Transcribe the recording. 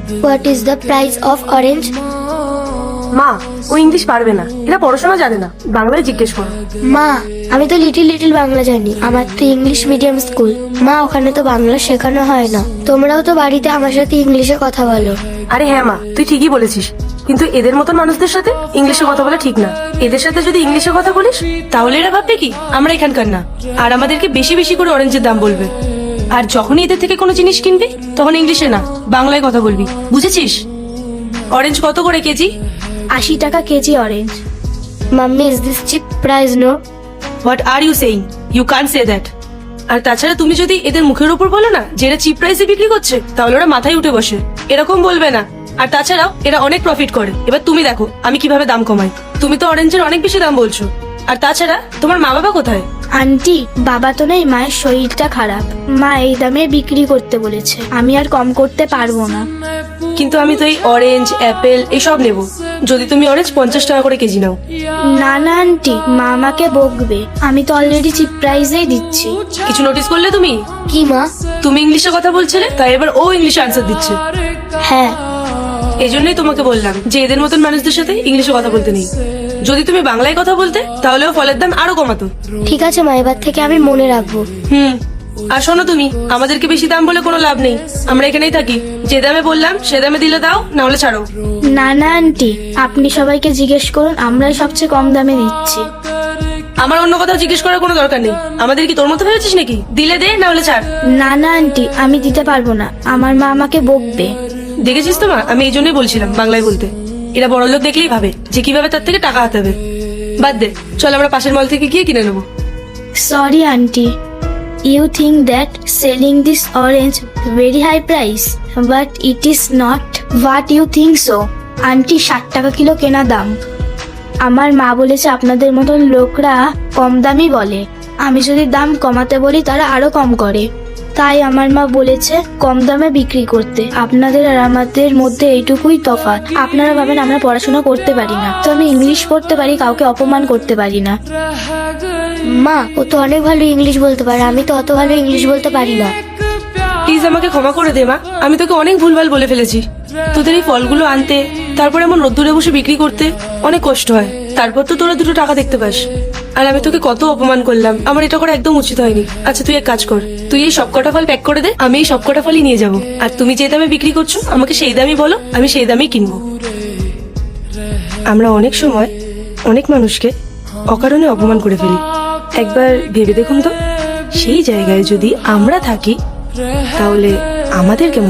What is the price of orange? মা, ও English পারবে না, এরা পড়াশোনা জানে না, বাংলায় জিজ্ঞেস করো। মা, আমি তো লিটিল লিটিল বাংলা জানি, আমার তো ইংলিশ মিডিয়াম স্কুল। মা, ওখানে তো বাংলা শেখানো হয় না। তোমরাও তো বাড়িতে আমার সাথে ইংলিশে কথা বলো। আরে হ্যাঁ মা, তুই ঠিকই বলেছিস, কিন্তু এদের মতন মানুষদের সাথে ইংলিশে কথা বলা ঠিক না। এদের সাথে যদি ইংলিশে কথা বলিস তাহলে এরা ভাববে কি আমরা এখানকার না, আর আমাদেরকে বেশি বেশি করে অরেঞ্জের দাম বলবে। আর যখনই এদের থেকে কোনো জিনিস কিনবি তখন ইংলিশে না, বাংলায় কথা বলবি, বুঝেছিস? অরেঞ্জ কত করে কেজি? 80 টাকা KG orange. Mummy, is this cheap price? No. What are you saying? You can't say that. আর তাছাড়া তুমি যদি এদের মুখের উপর বলো না যে এরা চিপ প্রাইসে বিক্রি করছে, তাহলে ওরা মাথায় উঠে বসে। এরকম বলবে না। আর তাছাড়াও এরা অনেক প্রফিট করে। এবার তুমি দেখো আমি কিভাবে দাম কমাই। তুমি তো অরেঞ্জের অনেক বেশি দাম বলছো। আর তাছাড়া তোমার মা বাবা কোথায়? আন্টি, বাবা তো নেই, মায়ের শরীরটা খারাপ। মা এই দামে বিক্রি করতে বলেছে, আমি আর কম করতে পারবো না। কিন্তু আমি তো এই অরেঞ্জ, অ্যাপেল এসব নেব। যদি তুমি অরেঞ্জ 50 টাকা করে কেজি নাও। না না আন্টি, মা আমাকে বকবে। আমি তো অলরেডি চিপ প্রাইসেই দিচ্ছি। কিছু নোটিস করলে তুমি? কি মা? তুমি ইংলিশে কথা বলছিলে, তাই এবার ও ইংলিশে আনসার দিচ্ছে। হ্যাঁ, এই জন্যই তোমাকে বললাম যে এদের মতন মানুষদের সাথে ইংলিশে কথা বলতে নেই। যদি তুমি বাংলায় কথা বলতে তাহলেও ফলের দাম আরো কমাতো। ঠিক আছে মা, এবার থেকে আমি মনে রাখবো। আর শোনো, তুমি আমাদেরকে বেশি দাম বলে কোনো লাভ নেই, আমরা এখানেই থাকি। যে দামে বললাম সে দামে দিলে দাও, না হলে ছাড়ো। না না আন্টি, আপনি সবাইকে জিজ্ঞেস করুন, আমরাই সবচেয়ে কম দামে দিচ্ছি। আমার অন্য কথা জিজ্ঞেস করার কোনো দরকার নেই। আমাদের কি তোর মতো ভেবেছিস নাকি? দিলে দে, না হলে ছাড়। না না আন্টি, আমি দিতে পারবো না, আমার মা আমাকে বকবে। দেখেছিস তো মা, আমি এই জন্যই বলছিলাম বাংলায় বলতে। এরা বড় লোক দেখলেই ভাবে যে কিভাবে তার থেকে টাকা হাতাবে। বাদ দে, চল আমরা পাশের মল থেকে গিয়ে কিনে নেবো। Sorry aunty, you think that selling this orange very high price, but it is not what you think so. Aunty, 60 টাকা কিলো কেনা দাম। আমার মা বলেছে আপনাদের মতন লোকরা কম দামই বলে। আমি যদি দাম কমাতে বলি তারা আরো কম করে। তাই আমার মা বলেছে কম দামে বিক্রি করতে। আপনাদের আর আমাদের মধ্যে এইটুকুই তফাৎ। আপনারা ভাবেন আমরা পড়াশোনা করতে পারি না, তো আমি ইংলিশ পড়তে পারি, কাউকে অপমান করতে পারি না। মা, ও তো অনেক ভালো ইংলিশ বলতে পারে, আমি তো অত ভালো ইংলিশ বলতে পারি না। প্লিজ আমাকে ক্ষমা করে দে মা, আমি তোকে অনেক ভুলভাল বলে ফেলেছি। তোদের এই ফলগুলো আনতে, তারপর এমন রোদ্দুরে বসে বিক্রি করতে অনেক কষ্ট হয়। তারপর তো তোরা দুটো টাকা দেখতে পাস। আর আমি তোকে কত অপমান করলাম, আমার এটা করা একদম উচিত হয়নি। আচ্ছা তুই এক কাজ কর, তুই এই সবকটা ফল প্যাক করে দে, আমি এই সবকটা ফলই নিয়ে যাবো। আর তুমি যে দামে বিক্রি করছো আমাকে সেই দামই বলো, আমি সেই দামেই কিনবো। আমরা অনেক সময় অনেক মানুষকে অকারণে অপমান করে ফেলি। একবার ভেবে দেখুন তো, সেই জায়গায় যদি আমরা থাকি তাহলে আমাদের কেমন